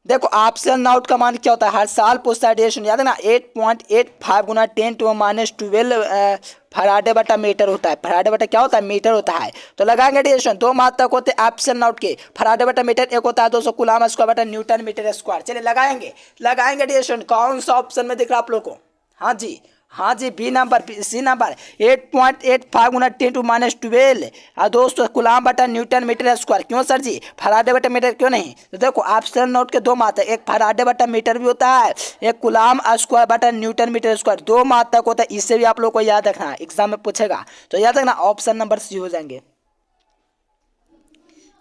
देखो ऑप्शन आउट का मान क्या होता है, हर साल पूछता है डियर, याद है ना 8.85 गुना 10⁻12 फराडे बटा मीटर होता है। फराडे बटा क्या होता है, मीटर होता है। तो लगाएंगे डियर, दो मात्रक होते हैं ऑप्शन आउट के, फराडे बटा मीटर एक होता है 200 कूलम स्क्वायर बटा न्यूटन मीटर स्क्वायर। चलिए लगाएंगे डियर, कौन सा ऑप्शन में दिख रहा है आप लोग को। हाँ जी हाँ जी, बी नंबर, सी नंबर 8.85 गुना 10⁻12 दोस्तों कूलाम बटा न्यूटन मीटर स्क्वायर। क्यों सर जी, फराडे बटा मीटर क्यों नहीं? तो देखो ऑप्शन नोट के दो मात्रक, एक फराडे बटा मीटर भी होता है, एक कूलाम स्क्वायर बटा न्यूटन मीटर स्क्वायर, दो मात्रक होता है। इससे भी आप लोग को याद रखना है, एग्जाम में पूछेगा। तो याद रखना ऑप्शन नंबर सी हो जाएंगे।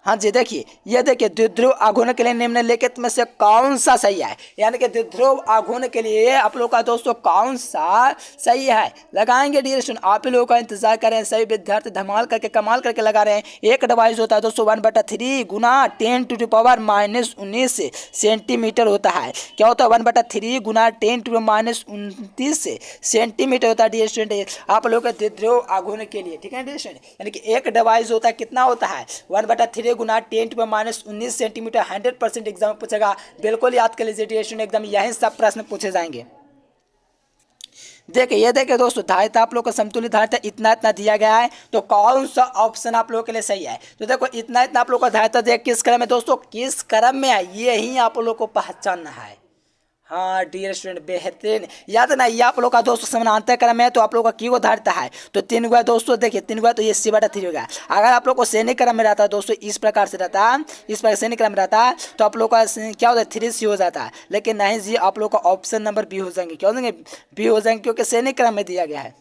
हाँ जी, देखिए ये देखिए द्विध्रुव आघूर्ण के लिए निम्नलिखित में से कौन सा सही है, यानी कि द्विध्रुव आघूर्ण के लिए आप लोग का दोस्तों कौन सा सही है, लगाएंगे डियर स्टूडेंट। आप ही लोगों का इंतजार कर रहे हैं, सभी विद्यार्थी धमाल करके कमाल करके लगा रहे हैं। एक डिवाइस होता है दोस्तों 1/3 गुना 10⁻−19 सेंटीमीटर होता है। क्या होता है 1/3 गुना 10⁻−19 सेंटीमीटर होता है डियर स्टूडेंट, आप लोग के द्विध्रुव आघूर्ण के लिए। ठीक है डियर स्टूडेंट, यानी कि एक डिवाइस होता है, कितना होता है 1/3 गुना 10⁻19 सेंटीमीटर। 100% एग्जाम में पूछेगा, बिल्कुल याद कर लीजिए डियर स्टूडेंट, एकदम यही सब प्रश्न पूछे जाएंगे। देखिए ये देखिए दोस्तों, धारिता आप लोग को समतुलित धारिता इतना इतना दिया गया है, तो कौन सा ऑप्शन आप लोगों के लिए सही है? तो देखो इतना इतना आप लोग को धारिता दिया किस क्रम में दोस्तों, किस क्रम में है, ये ही आप लोग को पहचानना है। हाँ डियर स्टूडेंट, बेहतरीन याद ना, ये आप लोग का दोस्तों समानांतर क्रम है, तो आप लोग का की वो धारिता है, तो 3 गुना दोस्तों, देखिए 3 गुना तो ये C/3 हो गया। अगर आप लोग को श्रेणी क्रम में रहता है दोस्तों, इस प्रकार से रहता है, इस प्रकार श्रेणी क्रम में रहता है, तो आप लोग का क्या होता है 3C हो जाता है। लेकिन नहीं जी, आप लोग का ऑप्शन नंबर बी हो जाएंगे। क्या हो जाएंगे? बी हो जाएंगे, क्योंकि श्रेणी क्रम में दिया गया है।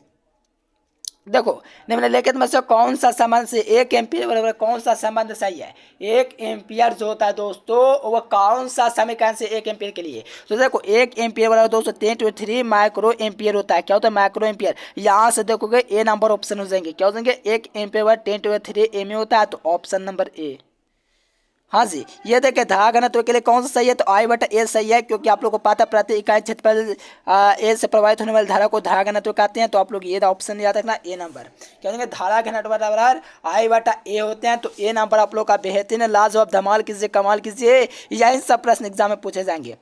देखो निम्नलिखित में से कौन सा संबंध से 1 एम्पीयर बराबर कौन सा संबंध सही है? 1 एम्पीयर जो होता है दोस्तों, वह कौन सा समीकरण से 1 एम्पीयर के लिए? तो देखो 1 एम्पीयर बराबर दोस्तों 10⁻³ माइक्रो एम्पीयर होता है। क्या होता है? Micro ampere. यहाँ से देखोगे ए नंबर ऑप्शन हो जाएंगे। क्या हो जाएंगे? 1 एम्पीयर बराबर 10⁻³ एम होता है, तो ऑप्शन नंबर ए। हाँ जी, ये देखिए धारा घनत्व के लिए कौन सा सही है? तो I/A सही है, क्योंकि आप लोग को पता है प्रति इकाई क्षेत्रफल ए से प्रभावित होने वाली धारा को धारा घनत्व कहते हैं। तो आप लोग ये ऑप्शन याद रखना, ए नंबर। क्या होंगे? धारा घनत्व बराबर I/A होते हैं, तो ए नंबर आप लोग का बेहतरीन, लाजवाब, धमाल कीजिए, कमाल कीजिए, यही सब प्रश्न एग्जाम में पूछे जाएंगे।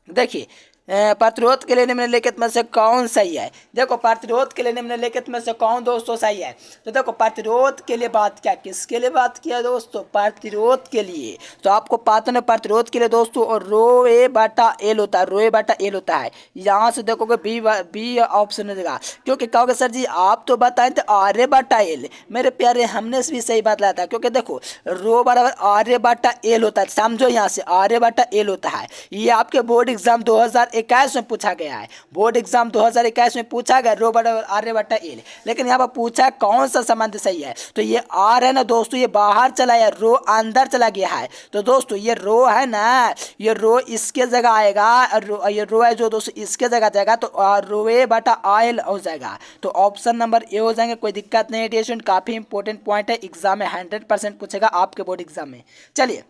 देखिए प्रतिरोध के लिए निम्नलिखित में से कौन सही है? देखो प्रतिरोध के लिए निम्नलिखित में से कौन दोस्तों सही है? तो देखो प्रतिरोध के लिए बात क्या, किसके लिए बात किया दोस्तों? प्रतिरोध के लिए। तो आपको पता है प्रतिरोध के लिए दोस्तों और ρA/L होता है, ρA/L होता है। यहाँ से देखोगे बी ऑप्शन देगा, क्योंकि कहोगे सर जी आप तो बताएं थे RA/L। मेरे प्यारे हमने भी सही बात लाया था, क्योंकि देखो रो बराबर RA/L होता है, समझो यहाँ से RA/L होता है। ये आपके बोर्ड एग्जाम 2021 में पूछा गया है, बोर्ड एग्जाम 2021 में पूछा गया रो बराबर RA/L। लेकिन यहाँ पर पूछा कौन सा संबंध सही है? तो ये आर है ना दोस्तों, ये बाहर चला है, रो अंदर चला गया है। तो दोस्तों ये रो है ना, ये रो इसके जगह आएगा, ये रो है जो दोस्तों इसके जगह जाएगा, तो ρA/L हो जाएगा। तो ऑप्शन नंबर ए हो जाएंगे। कोई दिक्कत नहीं है टेंशन, काफी इंपॉर्टेंट पॉइंट है, एग्जाम में 100% पूछेगा आपके बोर्ड एग्जाम में। चलिए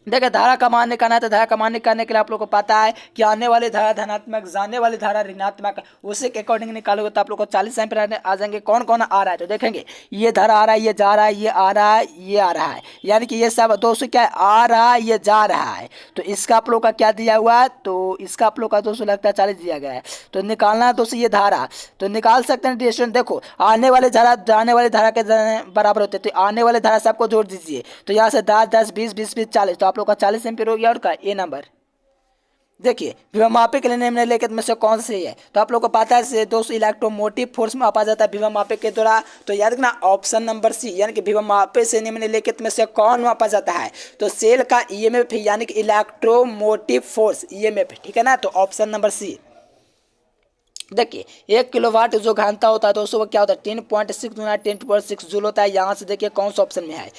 देखिए धारा का मान निकालना है, तो धारा का मान निकालने के लिए आप लोग को पता है कि आने वाली धारा धनात्मक, जाने वाली धारा ऋणात्मक, उसी के अकॉर्डिंग निकालोगे तो आप लोग को 40 एम्पीयर आ जाएंगे। कौन कौन आ रहा है? तो देखेंगे ये धारा आ रहा है, ये जा रहा है, ये आ रहा है, ये आ रहा है, यानी कि ये सब दोस्तों क्या है? आ रहा है, ये जा रहा है। तो इसका आप लोग का क्या दिया हुआ है? तो इसका आप लोग का दोस्तों लगता है 40 दिया गया है। तो निकालना है दोस्तों ये धारा, तो निकाल सकते हैं डिस्टेंस। देखो आने वाली धारा जाने वाली धारा के बराबर होते हैं, तो आने वाली धारा सबको जोड़ दीजिए। तो यहाँ से 10 10 20 20 20 40, तो आप लोग का 40 एम्पीयर हो गया, और का ए नंबर। देखिए विभवमापी के लिए निम्नलिखित में से कौन सी है? तो आप लोग को पता है दोस्तों इलेक्ट्रोमोटिव फोर्स मापा जाता है विभवमापी के द्वारा। तो याद रखना ऑप्शन नंबर सी, यानी कि विभवमापी से निम्नलिखित में से कौन मापा जाता है? तो सेल का ईएमएफ, यानी कि इलेक्ट्रोमोटिव फोर्स ईएमएफ। ठीक है ना, तो ऑप्शन नंबर सी। देखिए 1 किलोवाट जो घनता होता है दोस्तों, वो क्या होता है? 3.6 गुना 10⁻6 जूल होता है। यहाँ से देखिए कौन सा ऑप्शन में है?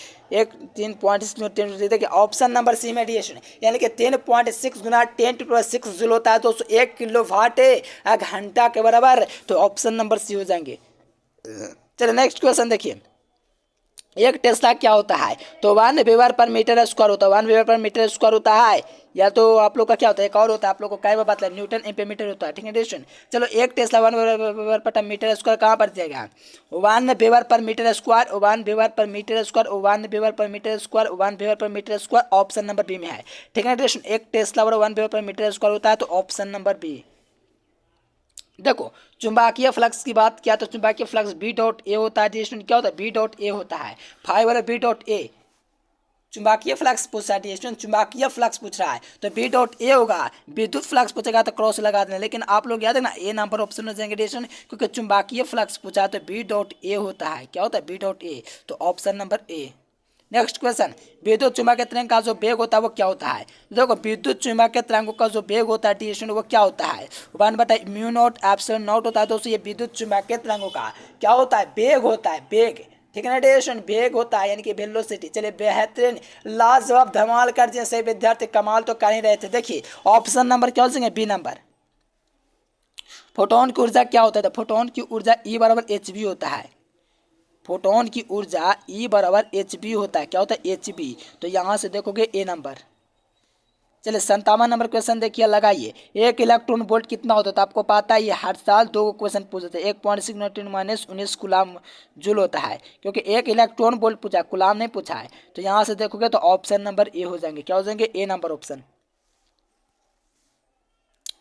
3.6 देखिए ऑप्शन नंबर सी में रेडिएशन, यानी कि 3.6 गुना 10⁻6 जूल होता है दोस्तों, 1 किलोवाट घंटा के बराबर। तो ऑप्शन नंबर सी हो जाएंगे। चलिए नेक्स्ट क्वेश्चन देखिए, एक टेस्ला क्या होता है? तो 1 वेबर पर मीटर स्क्वायर होता है, 1 वेबर पर मीटर स्क्वायर होता है। या तो आप लोग का क्या होता है, एक और होता है, आप लोग को कई बार बता न्यूटन एम्पीयर मीटर होता है। ठीक है दोस्तों, चलो एक टेस्ला 1 वेबर पर मीटर स्क्वायर कहाँ पर जाएगा? 1 वेबर पर मीटर स्क्वायर, 1 वेबर पर मीटर स्क्वायर, 1 वेबर पर मीटर स्क्वायर, 1 वेबर पर metre square, option number B में है। ठीक है दोस्तों, एक टेस्ला 1 वेबर पर मीटर स्क्वायर होता है, तो ऑप्शन नंबर बी। देखो चुंबकीय फ्लक्स की बात किया, तो चुंबकीय फ्लक्स B.A होता है। क्या होता है? B.A होता है। 5 वाला B.A चुंबकीय फ्लक्स पूछ रहा है डियर स्टूडेंट, चुंबकीय फ्लक्स पूछ रहा है तो बी डॉट ए होगा। विद्युत फ्लक्स पूछेगा तो क्रॉस लगा देना, लेकिन आप लोग याद है ना ए नंबर ऑप्शन हो जाएंगे डियर स्टूडेंट, क्योंकि चुंबकीय फ्लक्स पूछा है तो बी डॉट ए होता है। क्या होता है? बी डॉट ए, तो option number A. Next question, विद्युत चुंबकीय तरंग का जो वेग होता है वो क्या होता है? देखो विद्युत चुंबकीय तरंगों का जो वेग होता है डियर स्टूडेंट वो क्या होता है? 1/μ0 एप्सिलॉन नॉट होता है दोस्तों। ये विद्युत चुंबकीय तरंगों का क्या होता है? वेग होता है, वेग। ठीक है ना डियर, वेग होता है यानी कि वेलोसिटी। चलिए बेहतरीन, लाजवाब, धमाल कर दिए सही विद्यार्थी, कमाल तो कर ही रहे थे। देखिए ऑप्शन नंबर क्या हो जाएंगे? B number. फोटोन की ऊर्जा क्या होता है? तो फोटोन की ऊर्जा E बराबर एच होता है। फोटोन की ऊर्जा E बराबर एच होता है। क्या होता है? एच। तो यहाँ से देखोगे ए नंबर। चलिए 57 नंबर क्वेश्चन देखिए, लगाइए। एक इलेक्ट्रॉन वोल्ट कितना होता है? तो आपको पता है ये हर साल 2 क्वेश्चन पूछते हैं। 1.6 - 19 कूलाम जूल होता है, क्योंकि एक इलेक्ट्रॉन वोल्ट पूछा, कूलाम नहीं पूछा है। तो यहाँ से देखोगे तो ऑप्शन नंबर ए हो जाएंगे। क्या हो जाएंगे? ए नंबर ऑप्शन।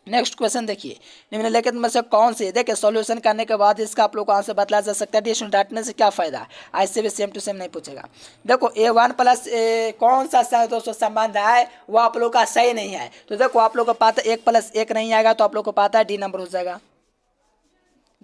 नेक्स्ट क्वेश्चन देखिए, निम्नलिखित में से कौन से, देखिए सॉल्यूशन करने के बाद इसका आप लोग को आंसर बतला जा सकता है। डिस्टेंस डांटने से क्या फायदा है? ऐसे भी सेम टू सेम नहीं पूछेगा। देखो A1 प्लस कौन सा दोस्तों संबंध है वो आप लोग का सही नहीं है। तो देखो आप लोग को पता है 1+1 नहीं आएगा, तो आप लोग को पता है डी नंबर हो जाएगा।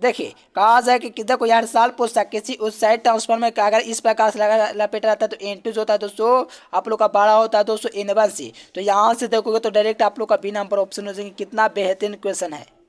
देखिए कहा जाए कि देखो यार साल पूछता है किसी उस साइड ट्रांसफर में अगर इस प्रकार से लगा लपेटा रहता है तो N2 जो होता है दोस्तों आप लोग का बड़ा होता है दोस्तों N1 से। तो यहाँ से देखोगे तो डायरेक्ट आप लोग का बी नंबर ऑप्शन हो जाएंगे। कितना बेहतरीन क्वेश्चन है।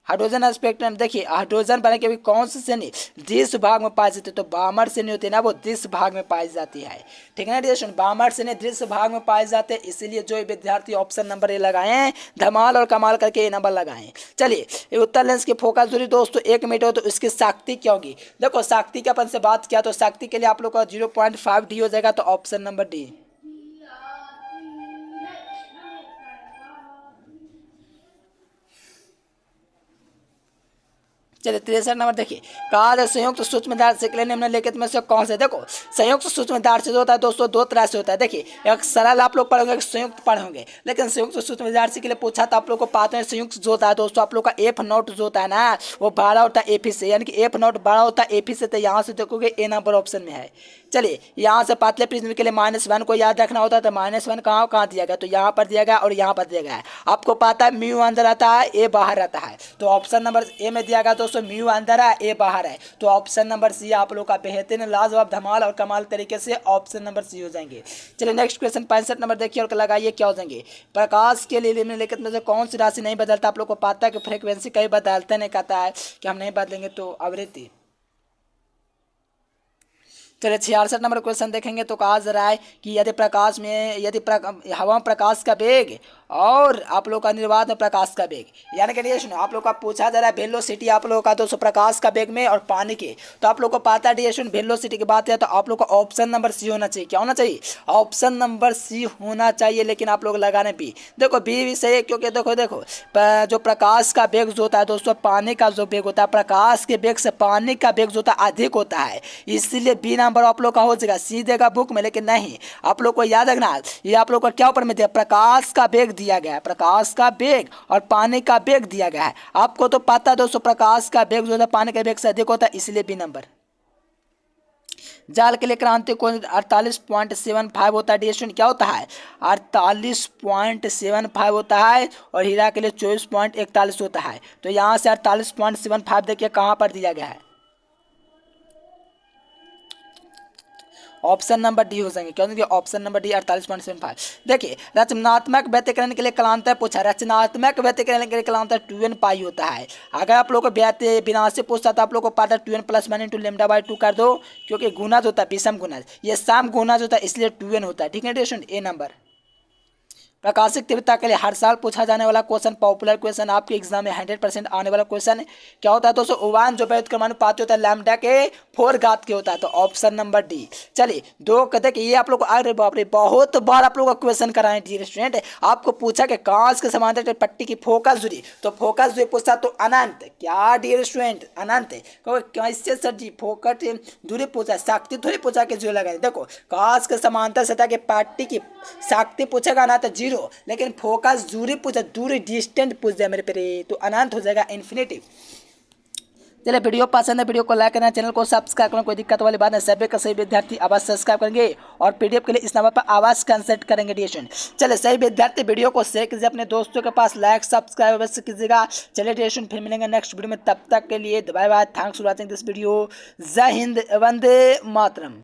हाइड्रोजन स्पेक्ट्रम, देखिए हाइड्रोजन बने के भी कौन से श्रेणी? दृश्य भाग में पाई जाती है। तो बामर श्रेणी होती है ना, वो दृश्य भाग में पाई जाती है। ठीक है ना डियर, बामर श्रेणी दृश्य भाग में पाए जाते हैं, इसीलिए जो विद्यार्थी ऑप्शन नंबर ए लगाए धमाल और कमाल करके ये नंबर लगाएं। चलिए ये उत्तर लेंस की फोकस दूरी दोस्तों 1 मीटर हो तो इसकी शक्ति क्या होगी? देखो शक्ति के अपन से बात किया तो शक्ति के लिए आप लोग का 0.5 डी हो जाएगा। तो ऑप्शन नंबर डी। चलिए 63 नंबर देखिए, कहा संयुक्त सूक्ष्मदर्शी से के लिए निम्नलिखित में से कौन से? देखो संयुक्त सूक्ष्मदर्शी जो होता है दोस्तों 2 तरह से होता है। देखिए एक सरल आप लोग पढ़ोगे, एक संयुक्त पढ़ोगे, लेकिन संयुक्त सूक्ष्मदर्शी के लिए पूछा तो आप लोग को पाते हैं संयुक्त जो होता है दोस्तों आप लोग का F0 जो होता है ना वो बड़ा होता है AP से, यानी कि F0 बड़ा होता है AP से। तो यहाँ से देखोगे ए नंबर ऑप्शन में है। चलिए यहाँ से पातले प्रिज्म के लिए -1 को याद रखना होता है। तो -1 कहाँ दिया गया? तो यहाँ पर दिया गया और यहाँ पर दिया गया है। आपको पता है म्यू अंदर आता है, ए बाहर आता है। तो ऑप्शन नंबर ए में दिया गया दोस्तों म्यू अंदर है, ए बाहर है। तो ऑप्शन नंबर सी आप लोग का बेहतरीन, लाजवाब, धमाल और कमाल तरीके से ऑप्शन नंबर सी हो जाएंगे। चलिए नेक्स्ट क्वेश्चन 65 नंबर देखिए और लगाइए क्या हो जाएंगे। प्रकाश के लिए निम्नलिखित में से कौन सी राशि नहीं बदलता? आप लोग को पता है कि फ्रीक्वेंसी कहीं बदलते नहीं, कहता है कि हम नहीं बदलेंगे तो आवृत्ति। चलिए 66 नंबर क्वेश्चन देखेंगे तो कहा जा रहा है कि यदि प्रकाश में हवा में प्रकाश का वेग और आप लोग का निर्वात में प्रकाश का वेग, यानी कि आप लोग का पूछा जा रहा है वेलोसिटी आप लोग का दोस्तों प्रकाश का वेग में और पानी के। तो आप लोग को पता है डिएशन वेलोसिटी की बात है तो आप लोग को ऑप्शन नंबर सी होना चाहिए। क्या होना चाहिए? ऑप्शन नंबर सी होना चाहिए, लेकिन आप लोग लगाने बी। देखो बी भी सही है, क्योंकि देखो जो प्रकाश का वेग जो होता है दोस्तों पानी का जो वेग होता है, प्रकाश के वेग से पानी का वेग जो होता है अधिक होता है, इसलिए बी नंबर आप लोग का हो जाएगा। सी देगा बुक में, लेकिन नहीं, आप लोग को याद रखना ये आप लोग को क्या ऊपर में दिया? प्रकाश का वेग दिया गया है, प्रकाश का वेग और पानी का वेग दिया गया है। आपको तो पता है दोस्तों प्रकाश का वेग जो होता है पानी के वेग से अधिक होता है, इसलिए बी नंबर। जाल के लिए क्रांति कोण 48.75 होता है। डिस्टेंस क्या होता है? 48.75 होता है। और हीरा के लिए 24.41 होता है। तो यहाँ से 48.75 देखिए कहाँ पर दिया गया है। ऑप्शन नंबर डी हो जाएंगे, क्योंकि ऑप्शन नंबर डी 48.75। देखिए रचनात्मक व्यतिकरण के लिए कलांतर पूछा, रचनात्मक व्यतिकरण के लिए कलांतर 2n पाई होता है। अगर आप लोग को बिना से पूछता तो आप लोग को पता 2n + 1 × λ/2 कर दो, क्योंकि गुणज होता है विषम गुणज, ये सम गुणज होता है, इसलिए 2n होता है। ठीक है स्टूडेंट, ए नंबर। प्रकाशिक तीव्रता के लिए हर साल पूछा जाने वाला क्वेश्चन, पॉपुलर क्वेश्चन, आपके एग्जाम में 100% आने वाला क्वेश्चन क्या होता है दोस्तों? उवान जो व्युत्क्रमानुपाती होता है लैम्डा के 4 घात के होता है। तो ऑप्शन नंबर डी। चलिए दो कहते कि ये आप लोग को अरे बाप रे बहुत बार आप लोग का क्वेश्चन कराएं डियर स्टूडेंट। आपको पूछा कि कांच के समांतर पट्टी की फोकस दूरी, तो फोकस दूरी पूछता तो अनंत। क्या डियर स्टूडेंट? अनंत। कैसे सर जी फोकस दूरी पूछा, शक्ति थोड़ी पूछा कि जो लगाए। देखो कांच के समांतर सतह के पट्टी की शक्ति पूछेगा ना तो 0, लेकिन फोकस दूरी पूछा, दूरी डिस्टेंट पूछ जाए मेरे पे तो अनंत हो जाएगा, इन्फिनिटी। चलिए वीडियो पसंद है वीडियो को लाइक करना, चैनल को सब्सक्राइब करना, कोई दिक्कत वाली बात नहीं। सभी का सही विद्यार्थी आवाज सब्सक्राइब करेंगे और पीडीएफ के लिए इस नंबर पर आवाज कंसल्ट करेंगे डियर स्टूडेंट। चलिए सही विद्यार्थी वीडियो को शेयर कीजिए अपने दोस्तों के पास, लाइक सब्सक्राइब अवश्य कीजिएगा। चलिए डियर स्टूडेंट फिर मिलेंगे नेक्स्ट वीडियो में, तब तक के लिए bye bye, thanks for watching this video. जय हिंद, वंदे मातरम।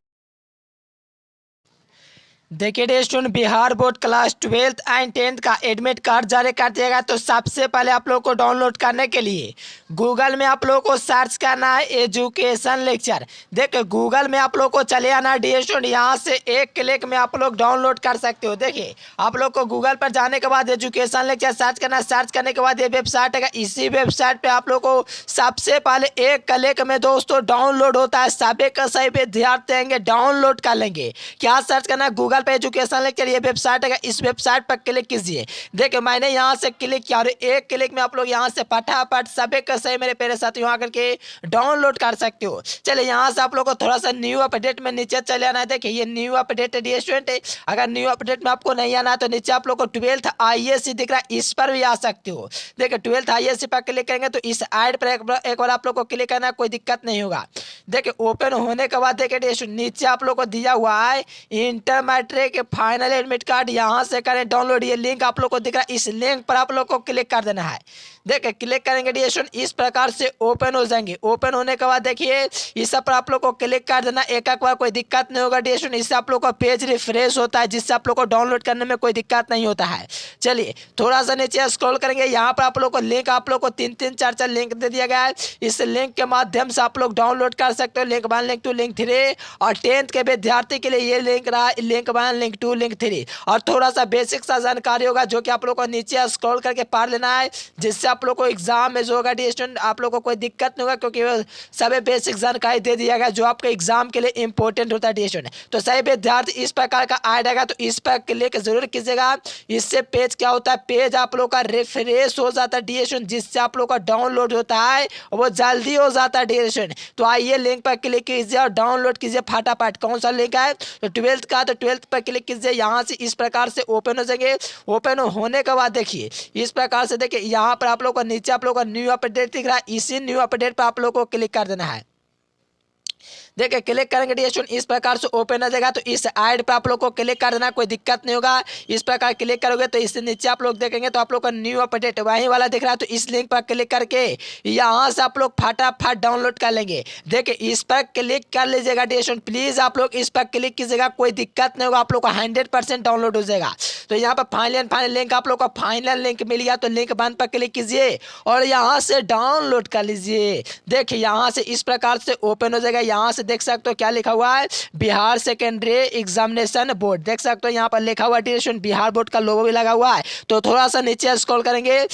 देखिए dear student, Bihar board class 12th and 10th का एडमिट कार्ड जारी कर दिया गया। तो सबसे पहले आप लोग को डाउनलोड करने के लिए गूगल में आप लोग को सर्च करना है एजुकेशन लेक्चर। देखिए गूगल में आप लोग को चले आना डियर स्टूडेंट, यहाँ से एक क्लिक में आप लोग डाउनलोड कर सकते हो। देखिए आप लोग को गूगल पर जाने के बाद एजुकेशन लेक्चर सर्च करना, सर्च करने के बाद ये वेबसाइट है, इसी वेबसाइट पर आप लोग को सबसे पहले एक क्लिक में दोस्तों डाउनलोड होता है। सभी का सही विद्यार्थी देंगे डाउनलोड कर लेंगे। क्या सर्च करना है, गूगल पे एजुकेशन लेक्चर, ये वेबसाइट है, इस वेबसाइट पर क्लिक कीजिए। देखिए मैंने यहां से क्लिक किया और एक क्लिक में आप लोग यहां से फटाफट सभी का सही मेरे प्यारे साथियों आकर के डाउनलोड कर सकते हो। चलिए यहां से आप लोग को थोड़ा सा न्यू अपडेट में नीचे चले आना है। देखिए ये न्यू अपडेट है डियर स्टूडेंट। अगर न्यू अपडेट में आपको नहीं आना है तो नीचे आप लोग को 12th ISC दिख रहा है, इस पर भी आ सकते हो। देखिए 12th ISC पर क्लिक करेंगे तो इस ऐड पर एक बार आप लोग को क्लिक करना है, कोई दिक्कत नहीं होगा। देखिए ओपन होने के बाद देखिए डियर स्टूडेंट नीचे आप लोग को दिया हुआ है inter matric final admit card, यहां से करें डाउनलोड। ये लिंक आप लोग को दिख रहा है, इस लिंक पर आप लोग को क्लिक कर देना है। देखिए क्लिक करेंगे डियर स्टूडेंट, इस प्रकार से ओपन हो जाएंगे। ओपन होने के बाद देखिए इस सब पर आप लोग को क्लिक कर देना एक एक बार, कोई दिक्कत नहीं होगा डियर स्टूडेंट। इससे आप लोग का पेज रिफ्रेश होता है, जिससे आप लोग को डाउनलोड करने में कोई दिक्कत नहीं होता है। चलिए थोड़ा सा नीचे स्क्रॉल करेंगे, यहाँ पर आप लोग को लिंक आप लोग को 3-3 4-4 लिंक दे दिया गया है। इस लिंक के माध्यम से आप लोग डाउनलोड कर सकते हो, लिंक 1 लिंक 2 लिंक 3। और 10th के विद्यार्थी के लिए ये लिंक रहा, लिंक 1 लिंक 2 लिंक 3। और थोड़ा सा बेसिक सा जानकारी होगा जो कि आप लोग को नीचे स्क्रॉल करके पढ़ लेना है, जिससे आप लोग को एग्जाम में जो होगा डियर स्टूडेंट आप लोग को कोई दिक्कत नहीं होगा, क्योंकि सभी बेसिक जानकारी दे दिया गया जो आपके एग्जाम के लिए इंपॉर्टेंट होता है डियर स्टूडेंट। तो सही विद्यार्थी इस प्रकार का ऐड आएगा तो इस पर क्लिक जरूर कीजिएगा। इससे पेज क्या होता है, पेज आप लोग का रिफ्रेश हो जाता है डियर स्टूडेंट, जिससे आप लोग का डाउनलोड होता है वो जल्दी हो जाता है डियर स्टूडेंट। तो आइए लिंक पर क्लिक कीजिए और डाउनलोड कीजिए फटाफट। कौन सा लिंक है, तो 12th का, तो 12th पर क्लिक कीजिए। यहाँ से इस प्रकार से ओपन हो जाएंगे। ओपन होने के बाद देखिए इस प्रकार से देखिए यहाँ पर आप लोग को नीचे आप लोग का न्यू अपडेट दिख रहा है, इसी न्यू अपडेट पर आप लोग को क्लिक कर देना है। देखिए क्लिक करेंगे डियर स्टूडेंट, इस प्रकार से ओपन हो जाएगा। तो इस ऐड पे आप लोग को क्लिक कर देना, कोई दिक्कत नहीं होगा। इस प्रकार क्लिक करोगे तो इससे नीचे आप लोग देखेंगे तो आप लोग का न्यू अपडेट वही वाला दिख रहा है। तो इस लिंक पर क्लिक करके यहाँ से आप लोग फटाफट डाउनलोड कर लेंगे। देखिए इस पर क्लिक कर लीजिएगा डियर स्टूडेंट, प्लीज आप लोग इस पर क्लिक कीजिएगा, कोई दिक्कत नहीं होगा, आप लोग का 100% डाउनलोड हो जाएगा। तो यहाँ पर फाइनल लिंक आप लोग का फाइनल लिंक मिल गया। तो लिंक 1 पर क्लिक कीजिए और यहाँ से डाउनलोड कर लीजिए। देखिए यहाँ से इस प्रकार से ओपन हो जाएगा। यहाँ से देख सकते हो क्या लिखा हुआ है, बिहार सेकेंडरी एग्जामिनेशन बोर्ड। देख सकते हो यहाँ पर लिखा हुआ डियर स्टूडेंट, बिहार बोर्ड का लोगो भी लगा हुआ है। तो थोड़ा सा नीचे स्क्रॉल करेंगे